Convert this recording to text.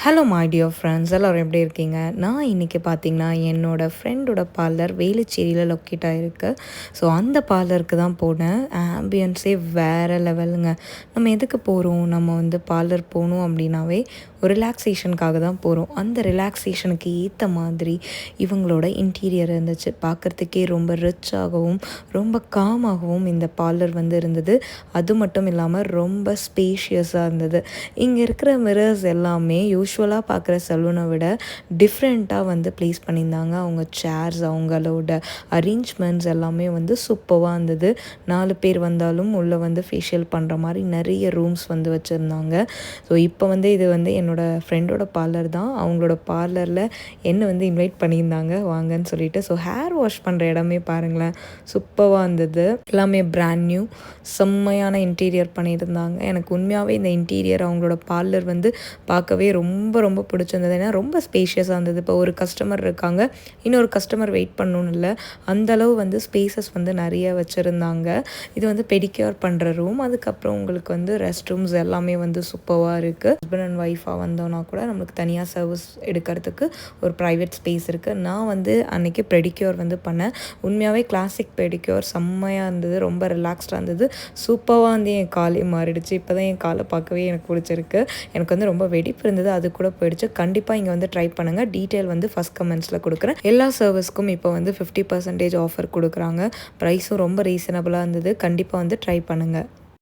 Hello my dear friends, எல்லோரும் எப்படி இருக்கீங்க? நான் இன்றைக்கி பார்த்தீங்கன்னா என்னோடய ஃப்ரெண்டோட பார்லர் வேலுச்சேரியில் லொக்கேட் ஆகிருக்கு. ஸோ அந்த பார்லருக்கு தான் போனேன். ஆம்பியன்ஸே வேறு லெவலுங்க. நம்ம எதுக்கு போகிறோம்? நம்ம வந்து பார்லர் போகணும் அப்படின்னாவே ஒரு ரிலாக்ஸேஷனுக்காக தான் போகிறோம். அந்த ரிலாக்ஸேஷனுக்கு ஏற்ற மாதிரி இவங்களோட இன்டீரியர் இருந்துச்சு. பார்க்குறதுக்கே ரொம்ப ரிச்சாகவும் ரொம்ப காமாகவும் இந்த பார்லர் வந்து இருந்தது. அது மட்டும் இல்லாமல் ரொம்ப ஸ்பேஷியஸாக இருந்தது. இங்கே இருக்கிற மிரர்ஸ் எல்லாமே யூஸ்வலாக பார்க்குற சலூனை விட டிஃப்ரெண்ட்டாக வந்து ப்ளேஸ் பண்ணியிருந்தாங்க. அவங்க சேர்ஸ், அவங்களோட அரேஞ்ச்மெண்ட்ஸ் எல்லாமே வந்து சூப்பராக இருந்தது. 4 பேர் வந்தாலும் உள்ளே வந்து ஃபேஷியல் பண்ணுற மாதிரி நிறைய ரூம்ஸ் வந்து வச்சுருந்தாங்க. ஸோ இப்போ வந்து இது வந்து என்னோடய ஃப்ரெண்டோட பார்லர் தான். அவங்களோட பார்லரில் என்னை வந்து இன்வைட் பண்ணியிருந்தாங்க வாங்கன்னு சொல்லிட்டு. ஸோ ஹேர் வாஷ் பண்ணுற இடமே பாருங்களேன், சூப்பராக இருந்தது. எல்லாமே பிராண்ட் நியூ, செம்மையான இன்டீரியர் பண்ணியிருந்தாங்க. எனக்கு உண்மையாகவே இந்த இன்டீரியர் அவங்களோட பார்லர் வந்து பார்க்கவே ரொம்ப ரொம்ப பிடிச்சிருந்தது. ஏன்னா ரொம்ப ஸ்பேஷியஸாக இருந்தது. இப்போ ஒரு கஸ்டமர் இருக்காங்க, இன்னொரு கஸ்டமர் வெயிட் பண்ணணும்னு இல்லை, அந்தளவு வந்து ஸ்பேசஸ் வந்து நிறைய வச்சுருந்தாங்க. இது வந்து பெடிக்யூர் பண்ணுற ரூம். அதுக்கப்புறம் உங்களுக்கு வந்து ரெஸ்ட் ரூம்ஸ் எல்லாமே வந்து சூப்பராக இருக்குது. ஹஸ்பண்ட் அண்ட் ஒய்ஃபாக வந்தோன்னா கூட நம்மளுக்கு தனியாக சர்வீஸ் எடுக்கிறதுக்கு ஒரு ப்ரைவேட் ஸ்பேஸ் இருக்குது. நான் வந்து அன்றைக்கி பெடிக்யூர் வந்து பண்ணேன். உண்மையாகவே கிளாசிக் பெடிக்யூர் செம்மையாக இருந்தது. ரொம்ப ரிலாக்ஸ்டாக இருந்தது. சூப்பராக வந்து என் காலே மாறிடுச்சு. இப்போ தான் என் காலை பார்க்கவே எனக்கு பிடிச்சிருக்கு. எனக்கு வந்து ரொம்ப வெடிப்பு இருந்தது, அது கூட போயிடுச்சு. கண்டிப்பாக இங்கே வந்து ட்ரை பண்ணுங்கள். டீட்டெயில் வந்து ஃபஸ்ட் கமெண்ட்ஸில் கொடுக்குறேன். எல்லா சர்வீஸ்க்கும் இப்போ வந்து 50% ஆஃபர் கொடுக்குறாங்க. ப்ரைஸும் ரொம்ப ரீசனபிளாக இருந்தது. கண்டிப்பாக வந்து ட்ரை பண்ணுங்கள்.